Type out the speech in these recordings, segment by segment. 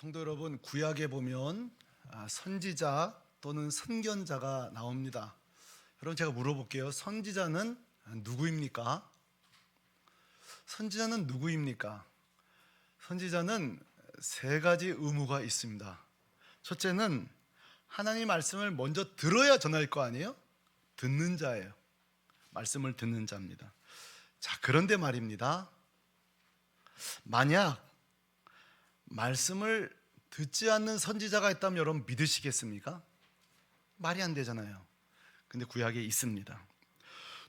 성도 여러분, 구약에 보면 선지자 또는 선견자가 나옵니다. 여러분, 제가 물어볼게요. 선지자는 누구입니까? 선지자는 누구입니까? 선지자는 세 가지 의무가 있습니다. 첫째는 하나님 말씀을 먼저 들어야 전할 거 아니에요? 듣는 자예요. 말씀을 듣는 자입니다. 자, 그런데 말입니다. 만약 말씀을 듣지 않는 선지자가 있다면 여러분 믿으시겠습니까? 말이 안 되잖아요. 근데 구약에 있습니다.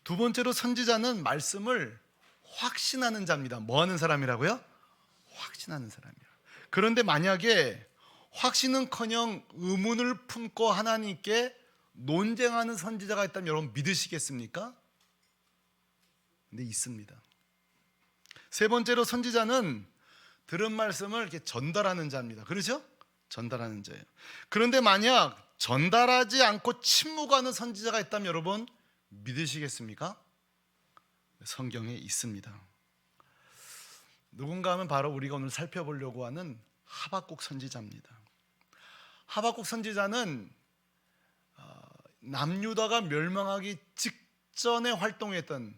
두 번째로 선지자는 말씀을 확신하는 자입니다. 뭐 하는 사람이라고요? 확신하는 사람이에요. 그런데 만약에 확신은커녕 의문을 품고 하나님께 논쟁하는 선지자가 있다면 여러분 믿으시겠습니까? 근데 있습니다. 세 번째로 선지자는 들은 말씀을 이렇게 전달하는 자입니다. 그렇죠? 전달하는 자예요. 그런데 만약 전달하지 않고 침묵하는 선지자가 있다면 여러분 믿으시겠습니까? 성경에 있습니다. 누군가 하면 바로 우리가 오늘 살펴보려고 하는 하박국 선지자입니다. 하박국 선지자는 남유다가 멸망하기 직전에 활동했던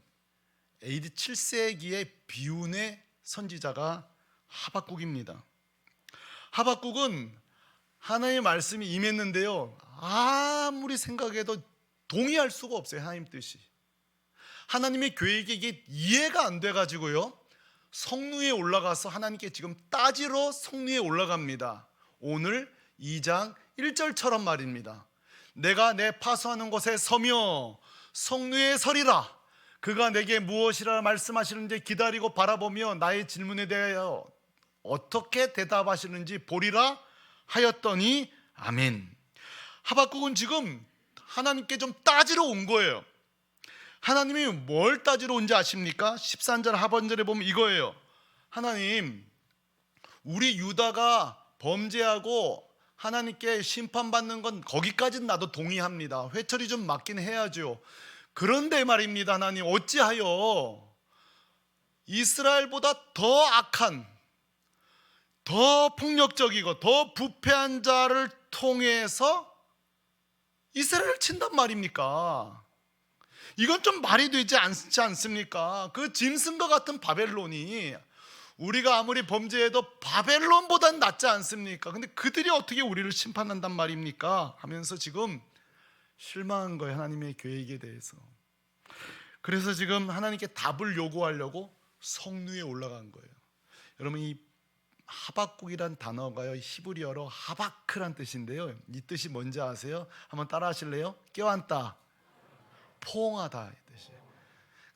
AD 7세기의 비운의 선지자가 하박국입니다. 하박국은 하나님의 말씀이 임했는데요, 아무리 생각해도 동의할 수가 없어요. 하나님 뜻이, 하나님의 계획이 이게 이해가 안 돼가지고요, 성루에 올라가서 하나님께 지금 따지러 성루에 올라갑니다. 오늘 2장 1절처럼 말입니다. 내가 내 파수하는 곳에 서며 성루에 서리라. 그가 내게 무엇이라 말씀하시는지 기다리고 바라보며 나의 질문에 대하여 어떻게 대답하시는지 보리라 하였더니 아멘. 하박국은 지금 하나님께 좀 따지러 온 거예요. 하나님이 뭘 따지러 온지 아십니까? 13절 하반절에 보면 이거예요. 하나님, 우리 유다가 범죄하고 하나님께 심판받는 건 거기까지는 나도 동의합니다. 회초리 좀 맞긴 해야죠. 그런데 말입니다, 하나님, 어찌하여 이스라엘보다 더 악한, 더 폭력적이고 더 부패한 자를 통해서 이스라엘을 친단 말입니까? 이건 좀 말이 되지 않지 않습니까? 그 짐승과 같은 바벨론이 우리가 아무리 범죄해도 바벨론보단 낫지 않습니까? 근데 그들이 어떻게 우리를 심판한단 말입니까? 하면서 지금 실망한 거예요, 하나님의 계획에 대해서. 그래서 지금 하나님께 답을 요구하려고 성루에 올라간 거예요. 여러분, 이 하박국이란 단어가요, 히브리어로 하바크란 뜻인데요, 이 뜻이 뭔지 아세요? 한번 따라 하실래요? 껴안다, 포옹하다 이 뜻이에요.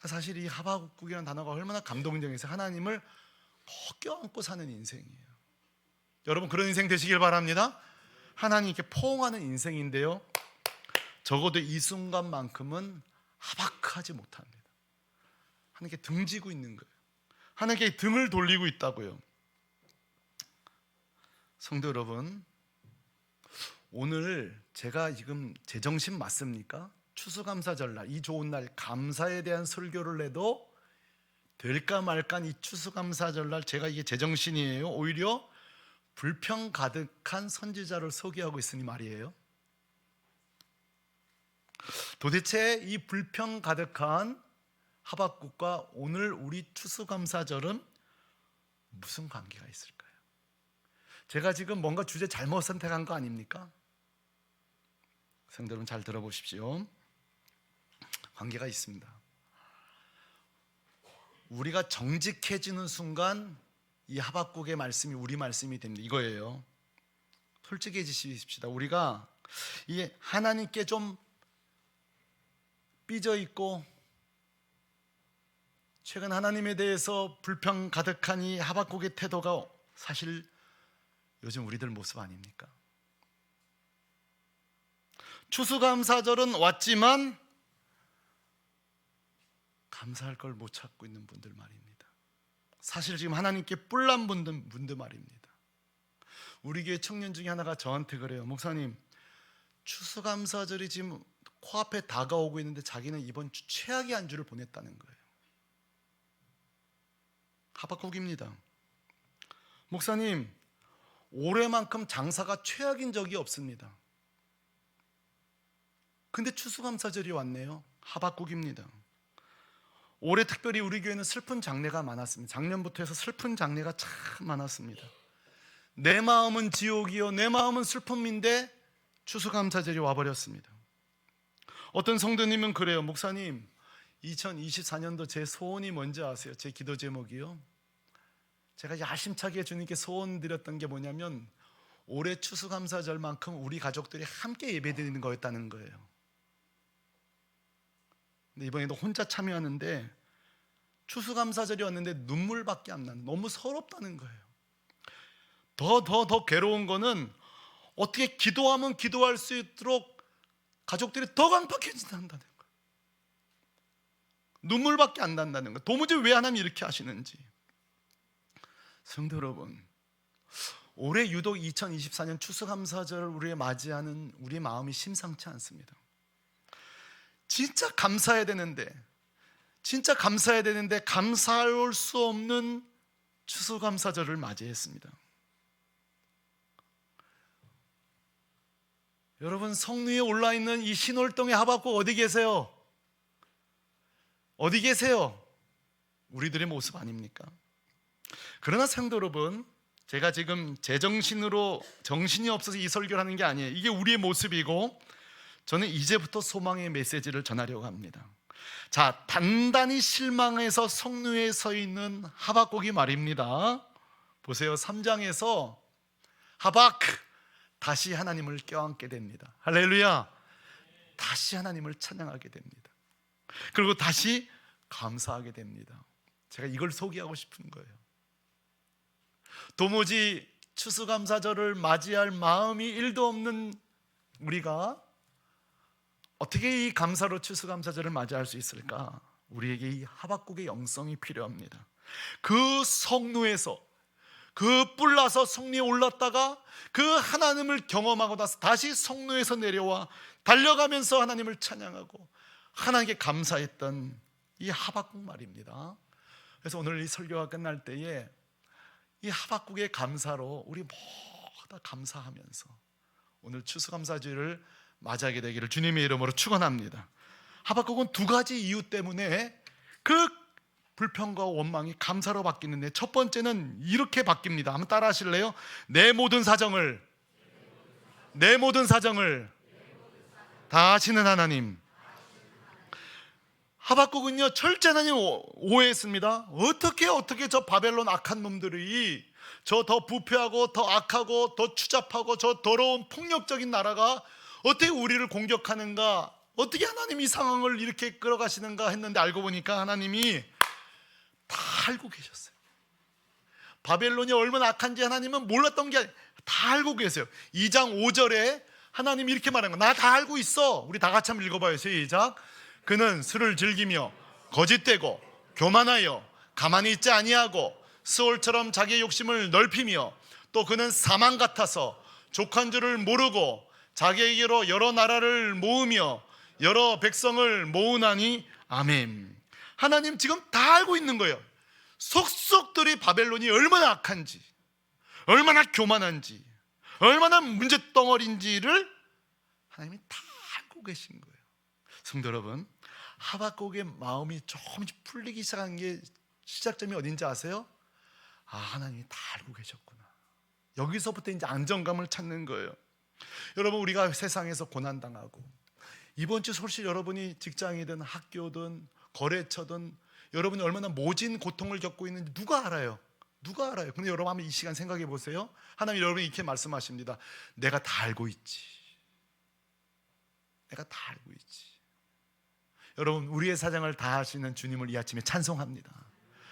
사실 이 하박국이라는 단어가 얼마나 감동적이어서 하나님을 껴안고 사는 인생이에요. 여러분, 그런 인생 되시길 바랍니다. 하나님께 포옹하는 인생인데요, 적어도 이 순간만큼은 하박하지 못합니다. 하나님께 등지고 있는 거예요. 하나님께 등을 돌리고 있다고요. 성도 여러분, 오늘 제가 지금 제정신 맞습니까? 추수감사절날, 이 좋은 날, 감사에 대한 설교를 해도 될까 말까 이 추수감사절날 제가 이게 제정신이에요? 오히려 불평 가득한 선지자를 소개하고 있으니 말이에요. 도대체 이 불평 가득한 하박국과 오늘 우리 추수감사절은 무슨 관계가 있을까요? 제가 지금 뭔가 주제 잘못 선택한 거 아닙니까? 성도 여러분, 잘 들어보십시오. 관계가 있습니다. 우리가 정직해지는 순간 이 하박국의 말씀이 우리 말씀이 됩니다. 이거예요. 솔직해지십시다. 우리가 이 하나님께 좀 삐져 있고 최근 하나님에 대해서 불평 가득한 이 하박국의 태도가 사실 요즘 우리들 모습 아닙니까? 추수감사절은 왔지만 감사할 걸 못 찾고 있는 분들 말입니다. 사실 지금 하나님께 뿔난 분들 말입니다. 우리 교회 청년 중에 하나가 저한테 그래요. 목사님, 추수감사절이 지금 코앞에 다가오고 있는데 자기는 이번 주 최악의 한 주를 보냈다는 거예요. 하박국입니다. 목사님, 올해만큼 장사가 최악인 적이 없습니다. 근데 추수감사절이 왔네요. 하박국입니다. 올해 특별히 우리 교회는 슬픈 장례가 많았습니다. 작년부터 해서 슬픈 장례가 참 많았습니다. 내 마음은 지옥이요 내 마음은 슬픔인데 추수감사절이 와버렸습니다. 어떤 성도님은 그래요. 목사님, 2024년도 제 소원이 뭔지 아세요? 제 기도 제목이요, 제가 야심차게 주님께 소원 드렸던 게 뭐냐면 올해 추수감사절만큼 우리 가족들이 함께 예배드리는 거였다는 거예요. 근데 이번에도 혼자 참여하는데 추수감사절이 왔는데 눈물밖에 안 나는, 너무 서럽다는 거예요. 더 괴로운 거는 어떻게 기도하면 기도할 수 있도록 가족들이 더 강팍해진다는 거예요. 눈물밖에 안 난다는 거예요. 도무지 왜 하나님 이렇게 하시는지. 성도 여러분, 올해 유독 2024년 추수감사절을 우리의 맞이하는 우리의 마음이 심상치 않습니다. 진짜 감사해야 되는데 감사할 수 없는 추수감사절을 맞이했습니다. 여러분, 성리에 올라있는 이 신월동의 하박국 어디 계세요? 어디 계세요? 우리들의 모습 아닙니까? 그러나 성도 여러분, 제가 지금 제정신으로 정신이 없어서 이 설교를 하는 게 아니에요. 이게 우리의 모습이고 저는 이제부터 소망의 메시지를 전하려고 합니다. 자, 단단히 실망해서 성루에 서 있는 하박국이 말입니다. 보세요. 3장에서 하박 다시 하나님을 껴안게 됩니다. 할렐루야. 다시 하나님을 찬양하게 됩니다. 그리고 다시 감사하게 됩니다. 제가 이걸 소개하고 싶은 거예요. 도무지 추수감사절을 맞이할 마음이 1도 없는 우리가 어떻게 이 감사로 추수감사절을 맞이할 수 있을까? 우리에게 이 하박국의 영성이 필요합니다. 그 성루에서, 그 뿔나서 성리에 올랐다가 그 하나님을 경험하고 나서 다시 성루에서 내려와 달려가면서 하나님을 찬양하고 하나님께 감사했던 이 하박국 말입니다. 그래서 오늘 이 설교가 끝날 때에 이 하박국의 감사로 우리 모두 감사하면서 오늘 추수감사절을 맞이하게 되기를 주님의 이름으로 축원합니다. 하박국은 두 가지 이유 때문에 그 불평과 원망이 감사로 바뀌는데, 첫 번째는 이렇게 바뀝니다. 한번 따라 하실래요? 내 모든 사정을 다 아시는 하나님. 하박국은요, 철저히 하나님 오해했습니다. 어떻게 저 바벨론 악한 놈들이, 저 더 부패하고 더 악하고 더 추잡하고 저 더러운 폭력적인 나라가 어떻게 우리를 공격하는가, 어떻게 하나님이 이 상황을 이렇게 끌어가시는가 했는데, 알고 보니까 하나님이 다 알고 계셨어요. 바벨론이 얼마나 악한지 하나님은 몰랐던 게 아니라 다 알고 계세요. 2장 5절에 하나님이 이렇게 말한 거, 나 다 알고 있어. 우리 다 같이 한번 읽어봐요. 시작. 그는 술을 즐기며 거짓되고 교만하여 가만히 있지 아니하고 스올처럼 자기의 욕심을 넓히며, 또 그는 사망 같아서 족한 줄을 모르고 자기에게로 여러 나라를 모으며 여러 백성을 모으나니. 아멘. 하나님 지금 다 알고 있는 거예요. 속속들이 바벨론이 얼마나 악한지, 얼마나 교만한지, 얼마나 문제덩어리인지를 하나님이 다 알고 계신 거예요. 성도 여러분, 하박국의 마음이 조금씩 풀리기 시작한 게 시작점이 어딘지 아세요? 아, 하나님이 다 알고 계셨구나. 여기서부터 이제 안정감을 찾는 거예요. 여러분, 우리가 세상에서 고난당하고, 이번 주 솔직히 여러분이 직장이든 학교든 거래처든 여러분이 얼마나 모진 고통을 겪고 있는지 누가 알아요? 누가 알아요? 근데 여러분 한번 이 시간 생각해 보세요. 하나님 여러분이 이렇게 말씀하십니다. 내가 다 알고 있지. 내가 다 알고 있지. 여러분, 우리의 사정을 다 아시는 주님을 이 아침에 찬송합니다.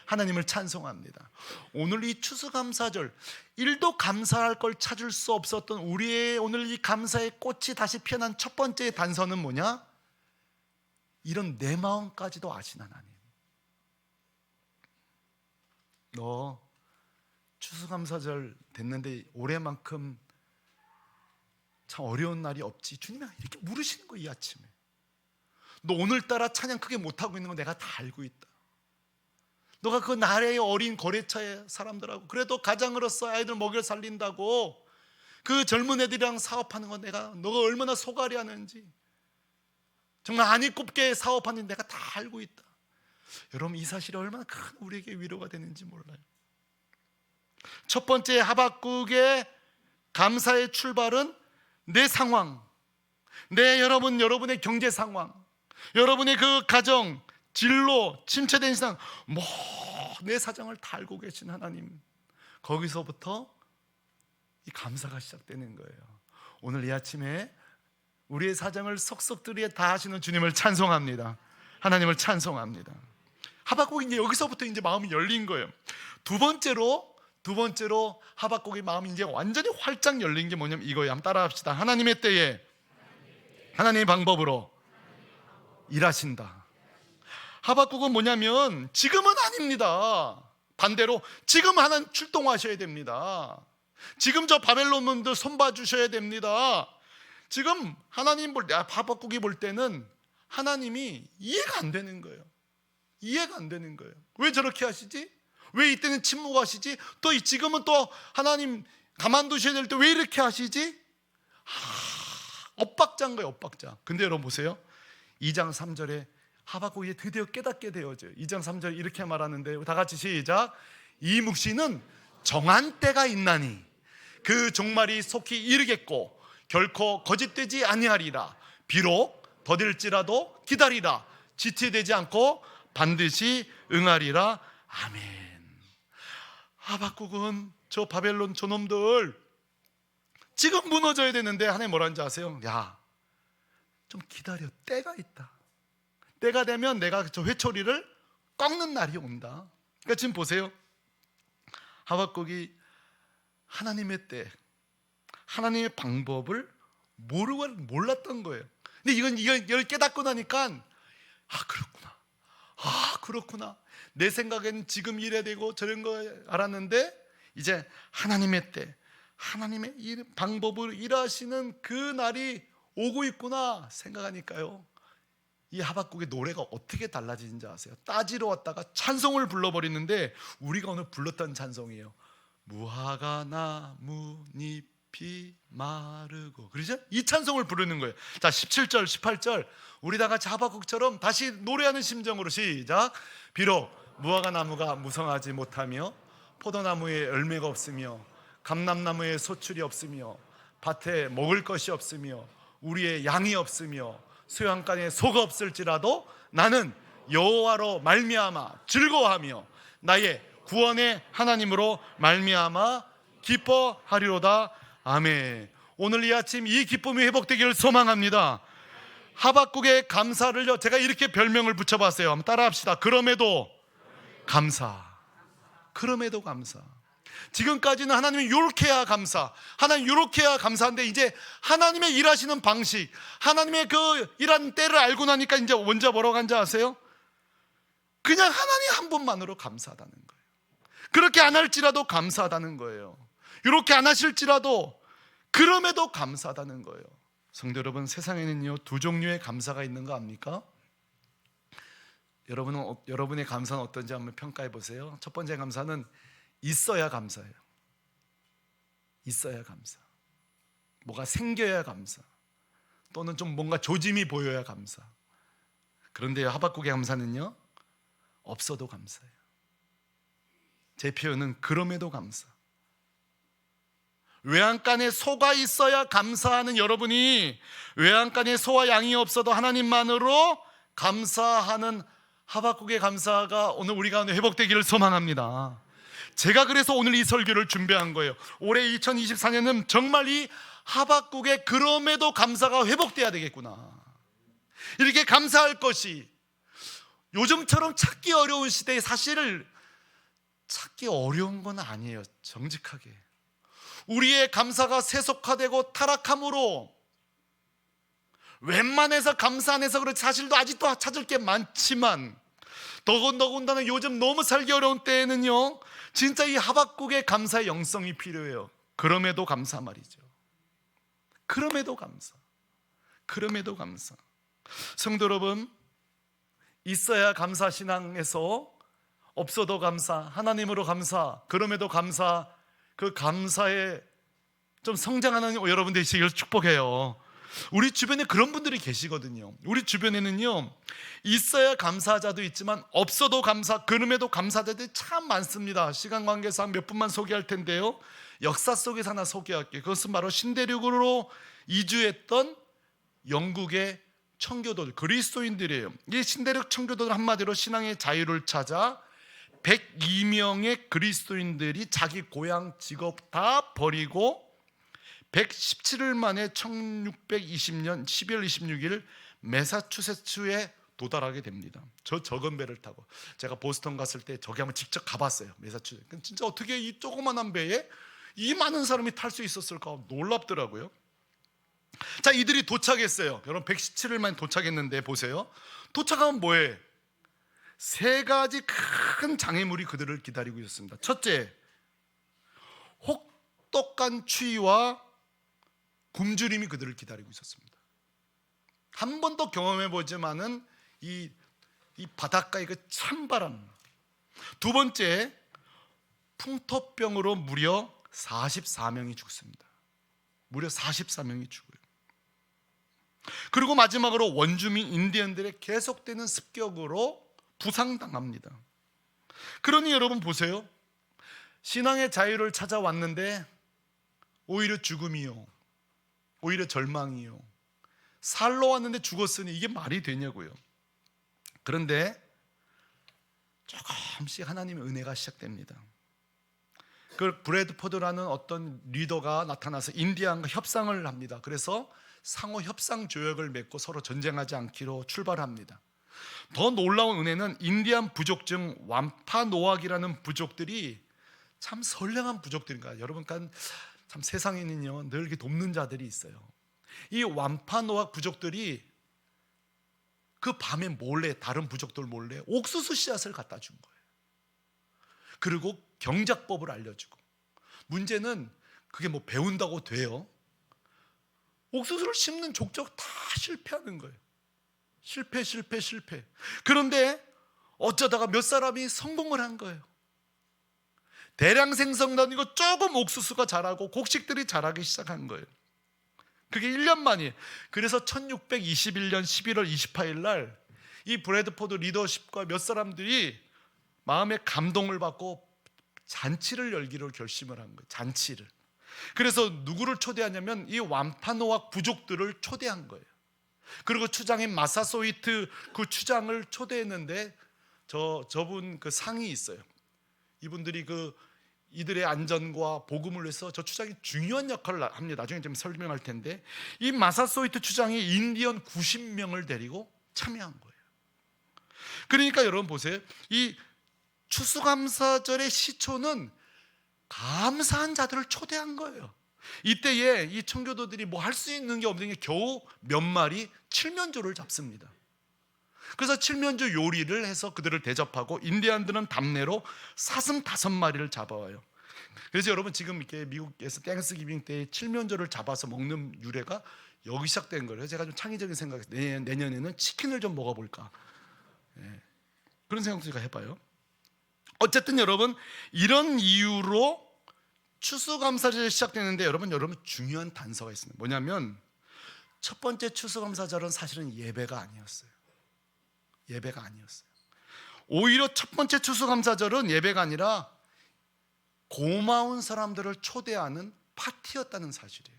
하나님을 찬송합니다. 오늘 이 추수감사절, 1도 감사할 걸 찾을 수 없었던 우리의 오늘 이 감사의 꽃이 다시 피어난 첫 번째 단서는 뭐냐? 이런 내 마음까지도 아신 하나님. 너 추수감사절 됐는데 올해만큼 참 어려운 날이 없지? 주님이 이렇게 물으시는 거예요. 이 아침에 너 오늘따라 찬양 크게 못하고 있는 거 내가 다 알고 있다. 너가 그 나라의 어린 거래처의 사람들하고 그래도 가장으로서 아이들 먹여 살린다고 그 젊은 애들이랑 사업하는 거 너가 얼마나 소갈이 하는지, 정말 안이 굽게 사업하는 내가 다 알고 있다. 여러분, 이 사실이 얼마나 큰 우리에게 위로가 되는지 몰라요. 첫 번째, 하박국의 감사의 출발은 내 상황, 여러분의 경제 상황, 여러분의 그 가정, 진로, 침체된 신앙, 내 사정을 다 알고 계신 하나님, 거기서부터 이 감사가 시작되는 거예요. 오늘 이 아침에 우리의 사정을 속속들이 다 하시는 주님을 찬송합니다. 하나님을 찬송합니다. 하박국이 이제 여기서부터 이제 마음이 열린 거예요. 두 번째로 하박국의 마음이 이제 완전히 활짝 열린 게 뭐냐면 이거예요. 한번 따라합시다. 하나님의 때에 하나님의 방법으로 일하신다. 하박국은 뭐냐면 지금은 아닙니다. 반대로 지금 하나님 출동하셔야 됩니다. 지금 저 바벨론놈들 손봐 주셔야 됩니다. 지금 하나님 하박국이 볼 때는 하나님이 이해가 안 되는 거예요. 이해가 안 되는 거예요. 왜 저렇게 하시지? 왜 이때는 침묵하시지? 또 지금은 또 하나님 가만두셔야 될 때 왜 이렇게 하시지? 엇박자인 거예요, 엇박자. 근데 여러분 보세요. 2장 3절에 하박국이 드디어 깨닫게 되어져요. 2장 3절에 이렇게 말하는데, 다 같이 시작. 이 묵시는 정한 때가 있나니 그 종말이 속히 이르겠고 결코 거짓되지 아니하리라. 비록 더딜지라도 기다리라. 지체되지 않고 반드시 응하리라. 아멘. 하박국은 저 바벨론 저놈들 지금 무너져야 되는데 하나님 뭐라는지 아세요? 야, 좀 기다려. 때가 있다. 때가 되면 내가 저 회초리를 꺾는 날이 온다. 그러니까 지금 보세요. 하박국이 하나님의 때, 하나님의 방법을 몰랐던 거예요. 근데 이걸 깨닫고 나니까 그렇구나. 내 생각에는 지금 이래야 되고 저런 거 알았는데 이제 하나님의 때, 하나님의 이 방법으로 일하시는 그 날이 오고 있구나 생각하니까요, 이 하박국의 노래가 어떻게 달라지는지 아세요? 따지러 왔다가 찬송을 불러버리는데 우리가 오늘 불렀던 찬송이에요. 무화과 나뭇잎이 마르고, 그러죠? 이 찬송을 부르는 거예요. 자, 17절 18절 우리 다 같이 하박국처럼 다시 노래하는 심정으로 시작. 비록 무화과 나무가 무성하지 못하며 포도나무에 열매가 없으며 감람나무에 소출이 없으며 밭에 먹을 것이 없으며 우리의 양이 없으며 수양간에 소가 없을지라도 나는 여호와로 말미암아 즐거워하며 나의 구원의 하나님으로 말미암아 기뻐하리로다. 아멘. 오늘 이 아침 이 기쁨이 회복되기를 소망합니다. 하박국의 감사를요, 제가 이렇게 별명을 붙여봤어요. 한번 따라합시다. 그럼에도 감사. 그럼에도 감사. 지금까지는 하나님이 이렇게 해야 감사, 하나님 이렇게 해야 감사한데, 이제 하나님의 일하시는 방식, 하나님의 그 일하는 때를 알고 나니까 이제 먼저 뭐라고 한지 아세요? 그냥 하나님 한 분만으로 감사하다는 거예요. 그렇게 안 할지라도 감사하다는 거예요. 이렇게 안 하실지라도 그럼에도 감사하다는 거예요. 성도 여러분, 세상에는요 두 종류의 감사가 있는 거 압니까? 여러분의 감사는 어떤지 한번 평가해 보세요. 첫 번째 감사는 있어야 감사해요. 있어야 감사. 뭐가 생겨야 감사. 또는 좀 뭔가 조짐이 보여야 감사. 그런데 하박국의 감사는요, 없어도 감사해요. 제 표현은 그럼에도 감사. 외양간에 소가 있어야 감사하는 여러분이, 외양간에 소와 양이 없어도 하나님만으로 감사하는 하박국의 감사가 오늘 우리 가운데 회복되기를 소망합니다. 제가 그래서 오늘 이 설교를 준비한 거예요. 올해 2024년은 정말 이 하박국의 그럼에도 감사가 회복돼야 되겠구나. 이렇게 감사할 것이 요즘처럼 찾기 어려운 시대에 사실 찾기 어려운 건 아니에요. 정직하게 우리의 감사가 세속화되고 타락함으로 웬만해서 감사 안 해서 그렇지 사실도 아직도 찾을 게 많지만, 더군다나 요즘 너무 살기 어려운 때에는요 진짜 이 하박국의 감사의 영성이 필요해요. 그럼에도 감사 말이죠. 그럼에도 감사. 그럼에도 감사. 성도 여러분, 있어야 감사 신앙에서 없어도 감사, 하나님으로 감사, 그럼에도 감사, 그 감사에 좀 성장하는 여러분 되시길 축복해요. 우리 주변에 그런 분들이 계시거든요. 우리 주변에는요, 있어야 감사자도 있지만 없어도 감사, 그럼에도 감사자들이 참 많습니다. 시간 관계상 몇 분만 소개할 텐데요, 역사 속에서 하나 소개할게요. 그것은 바로 신대륙으로 이주했던 영국의 청교도들, 그리스도인들이에요. 이 신대륙 청교도들 한마디로 신앙의 자유를 찾아 102명의 그리스도인들이 자기 고향 직업 다 버리고 117일 만에 1620년 12월 26일 매사추세츠에 도달하게 됩니다. 저 적은 배를 타고, 제가 보스턴 갔을 때 저기 한번 직접 가봤어요. 매사추세츠. 진짜 어떻게 이 조그만한 배에 이 많은 사람이 탈 수 있었을까 놀랍더라고요. 자, 이들이 도착했어요. 여러분 117일 만에 도착했는데 보세요. 도착하면 뭐해? 세 가지 큰 장애물이 그들을 기다리고 있었습니다. 첫째, 혹독한 추위와 굶주림이 그들을 기다리고 있었습니다. 한 번도 경험해 보지만은 이 바닷가의 그 찬바람. 두 번째, 풍토병으로 무려 44명이 죽습니다. 무려 44명이 죽어요. 그리고 마지막으로 원주민 인디언들의 계속되는 습격으로 부상당합니다. 그러니 여러분 보세요. 신앙의 자유를 찾아왔는데 오히려 죽음이요, 오히려 절망이요, 살러 왔는데 죽었으니 이게 말이 되냐고요. 그런데 조금씩 하나님의 은혜가 시작됩니다. 그 브래드포드라는 어떤 리더가 나타나서 인디안과 협상을 합니다. 그래서 상호 협상 조약을 맺고 서로 전쟁하지 않기로 출발합니다. 더 놀라운 은혜는 인디안 부족 중 완파노악이라는 부족들이 참 선량한 부족들인가. 여러분, 참 세상에는요 늘 이렇게 돕는 자들이 있어요. 이 완파노악 부족들이 그 밤에 몰래, 다른 부족들 몰래 옥수수 씨앗을 갖다 준 거예요. 그리고 경작법을 알려주고. 문제는 그게 뭐 배운다고 돼요? 옥수수를 심는 족적 다 실패하는 거예요. 실패. 그런데 어쩌다가 몇 사람이 성공을 한 거예요. 대량 생성도 아니고 조금 옥수수가 자라고 곡식들이 자라기 시작한 거예요. 그게 1년 만이에요. 그래서 1621년 11월 28일 날 이 브래드포드 리더십과 몇 사람들이 마음의 감동을 받고 잔치를 열기로 결심을 한 거예요. 잔치를. 그래서 누구를 초대하냐면 이 완파노악 부족들을 초대한 거예요. 그리고 추장인 마사소이트 그 추장을 초대했는데 저분 그 상이 있어요. 이분들이 이들의 안전과 복음을 위해서 저 추장이 중요한 역할을 합니다. 나중에 좀 설명할 텐데, 이 마사소이트 추장이 인디언 90명을 데리고 참여한 거예요. 그러니까 여러분 보세요. 이 추수감사절의 시초는 감사한 자들을 초대한 거예요. 이때에 이 청교도들이 뭐 할 수 있는 게 없는 게 겨우 몇 마리 칠면조를 잡습니다. 그래서 칠면조 요리를 해서 그들을 대접하고, 인디안들은 답례로 사슴 5마리를 잡아와요. 그래서 여러분 지금 이렇게 미국에서 땡스기빙 때 칠면조를 잡아서 먹는 유래가 여기 시작된 거예요. 제가 좀 창의적인 생각했어요. 내년에는 치킨을 좀 먹어볼까. 그런 생각도 제가 해봐요. 어쨌든 여러분, 이런 이유로 추수감사절이 시작되는데 여러분 중요한 단서가 있습니다. 뭐냐면 첫 번째 추수감사절은 사실은 예배가 아니었어요. 예배가 아니었어요. 오히려 첫 번째 추수감사절은 예배가 아니라 고마운 사람들을 초대하는 파티였다는 사실이에요.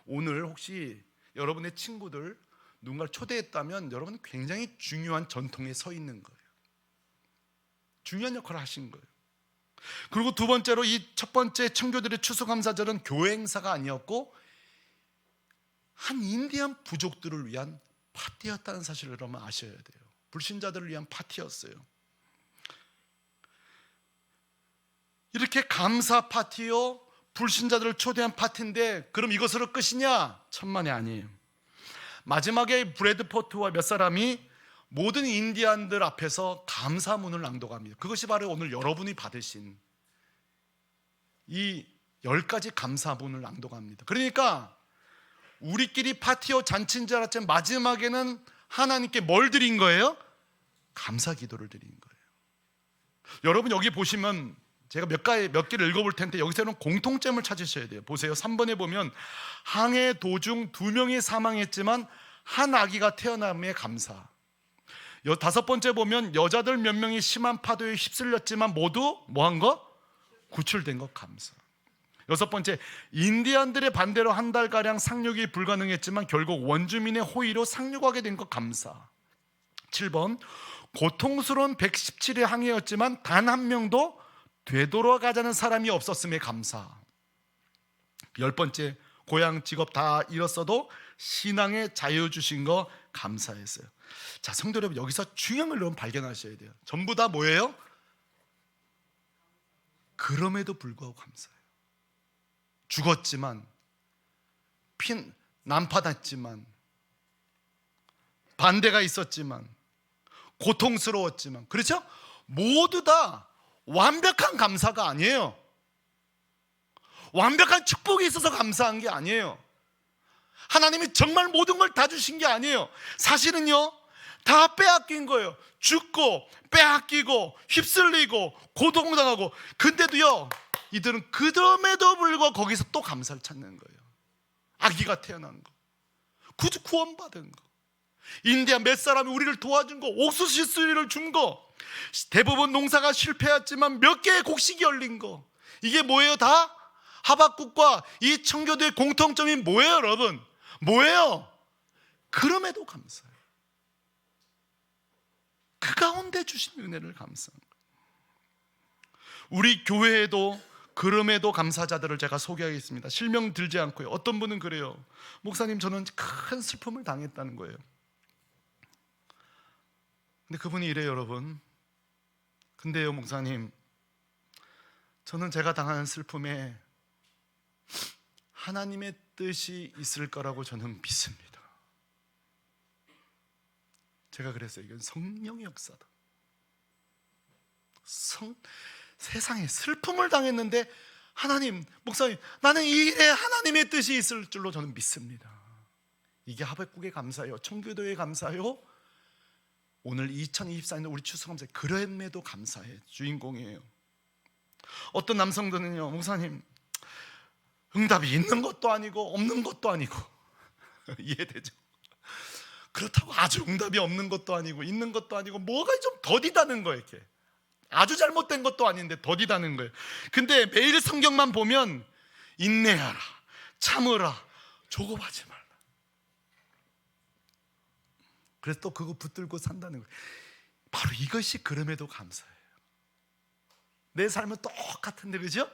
오늘 혹시 여러분의 친구들 누군가를 초대했다면 여러분은 굉장히 중요한 전통에 서 있는 거예요. 중요한 역할을 하신 거예요. 그리고 두 번째로 이 첫 번째 청교들의 추수감사절은 교회 행사가 아니었고 한 인디안 부족들을 위한 파티였다는 사실을 여러분 아셔야 돼요. 불신자들을 위한 파티였어요. 이렇게 감사 파티요, 불신자들을 초대한 파티인데 그럼 이것으로 끝이냐? 천만에 아니에요. 마지막에 브래드포트와 몇 사람이 모든 인디안들 앞에서 감사문을 낭독합니다. 그것이 바로 오늘 여러분이 받으신 이 10가지 감사문을 낭독합니다. 그러니까 우리끼리 파티요 잔치인 줄 알았지만 마지막에는 하나님께 뭘 드린 거예요? 감사 기도를 드린 거예요. 여러분 여기 보시면 제가 몇 개를 읽어볼 텐데 여기서는 공통점을 찾으셔야 돼요. 보세요. 3번에 보면 항해 도중 2명이 사망했지만 한 아기가 태어남에 감사. 5번째 보면 여자들 몇 명이 심한 파도에 휩쓸렸지만 모두 뭐한 거? 구출된 것 감사. 6번째, 인디안들의 반대로 한 달가량 상륙이 불가능했지만 결국 원주민의 호의로 상륙하게 된 것 감사. 7번, 고통스러운 117의 항해였지만 단 한 명도 되돌아가자는 사람이 없었음에 감사. 10번째, 고향 직업 다 잃었어도 신앙의 자유 주신 거 감사했어요. 자, 성도 여러분, 여기서 중요한 걸 여러분 발견하셔야 돼요. 전부 다 뭐예요? 그럼에도 불구하고 감사해요. 죽었지만, 난파났지만, 반대가 있었지만, 고통스러웠지만, 그렇죠? 모두 다 완벽한 감사가 아니에요. 완벽한 축복이 있어서 감사한 게 아니에요. 하나님이 정말 모든 걸 다 주신 게 아니에요. 사실은요, 다 빼앗긴 거예요. 죽고 빼앗기고 휩쓸리고 고통당하고, 근데도요 이들은 그럼에도 불구하고 거기서 또 감사를 찾는 거예요. 아기가 태어난 거, 구원받은 거, 인디안 몇 사람이 우리를 도와준 거, 옥수수 씨를 준 거, 대부분 농사가 실패했지만 몇 개의 곡식이 열린 거, 이게 뭐예요? 다 하박국과 이 청교도의 공통점이 뭐예요, 여러분? 뭐예요? 그럼에도 감사해요. 그 가운데 주신 은혜를 감사한 거예요. 우리 교회에도 그럼에도 감사자들을 제가 소개하겠습니다. 실명 들지 않고요. 어떤 분은 그래요. 목사님, 저는 큰 슬픔을 당했다는 거예요. 근데 그분이 이래요, 여러분. 근데요, 목사님, 저는 제가 당하는 슬픔에 하나님의 뜻이 있을 거라고 저는 믿습니다. 제가 그랬어요. 이건 성령의 역사다. 세상에 슬픔을 당했는데 하나님, 목사님, 나는 이 일에 하나님의 뜻이 있을 줄로 저는 믿습니다. 이게 하박국의 감사예요. 청교도의 감사예요. 오늘 2024년 우리 추수감사, 그럼에도 감사의 주인공이에요. 어떤 남성들은요, 목사님, 응답이 있는 것도 아니고 없는 것도 아니고 이해되죠? 그렇다고 아주 응답이 없는 것도 아니고 있는 것도 아니고 뭐가 좀 더디다는 거예요. 이렇게 아주 잘못된 것도 아닌데 더디다는 거예요. 근데 매일 성경만 보면 인내하라, 참으라, 조급하지 말라. 그래서 또 그거 붙들고 산다는 거예요. 바로 이것이 그럼에도 감사해요. 내 삶은 똑같은데, 그죠?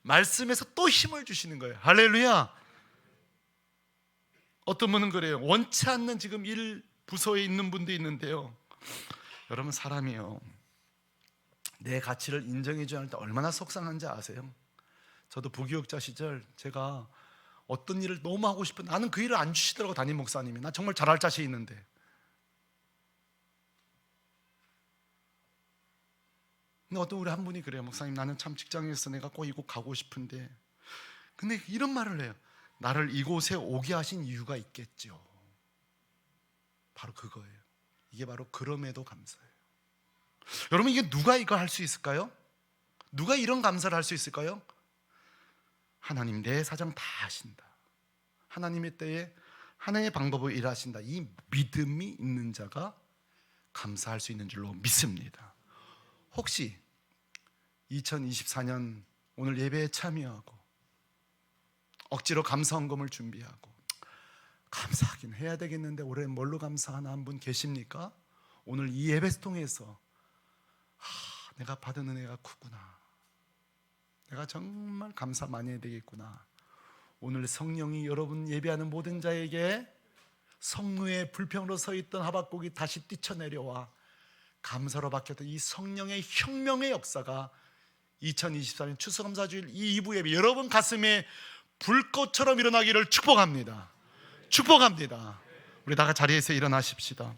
말씀에서 또 힘을 주시는 거예요. 할렐루야. 어떤 분은 그래요. 원치 않는 지금 일 부서에 있는 분도 있는데요, 여러분, 사람이요, 내 가치를 인정해 주지 않을 때 얼마나 속상한지 아세요? 저도 부교육자 시절 제가 어떤 일을 너무 하고 싶은데 나는 그 일을 안 주시더라고, 담임 목사님이. 나 정말 잘할 자신 있는데. 근데 어떤 우리 한 분이 그래요. 목사님, 나는 참 직장에서 내가 꼭 이곳 가고 싶은데, 근데 이런 말을 해요. 나를 이곳에 오게 하신 이유가 있겠죠. 바로 그거예요. 이게 바로 그럼에도 감사예요. 여러분, 이게 누가 이거 할 수 있을까요? 누가 이런 감사를 할 수 있을까요? 하나님, 내 사정 다 아신다. 하나님의 때에 하나님의 방법으로 일하신다. 이 믿음이 있는 자가 감사할 수 있는 줄로 믿습니다. 혹시 2024년 오늘 예배에 참여하고 억지로 감사헌금을 준비하고 감사하긴 해야 되겠는데 올해 뭘로 감사하나 한 분 계십니까? 오늘 이 예배를 통해서 내가 받은 은혜가 크구나, 내가 정말 감사 많이 해야 되겠구나. 오늘 성령이 여러분 예배하는 모든 자에게 성루의 불평으로 서 있던 하박국이 다시 뛰쳐내려와 감사로 바뀌었던 이 성령의 혁명의 역사가 2024년 추수감사주일 이 2부 예배 여러분 가슴에 불꽃처럼 일어나기를 축복합니다. 축복합니다. 우리 다 자리에서 일어나십시다.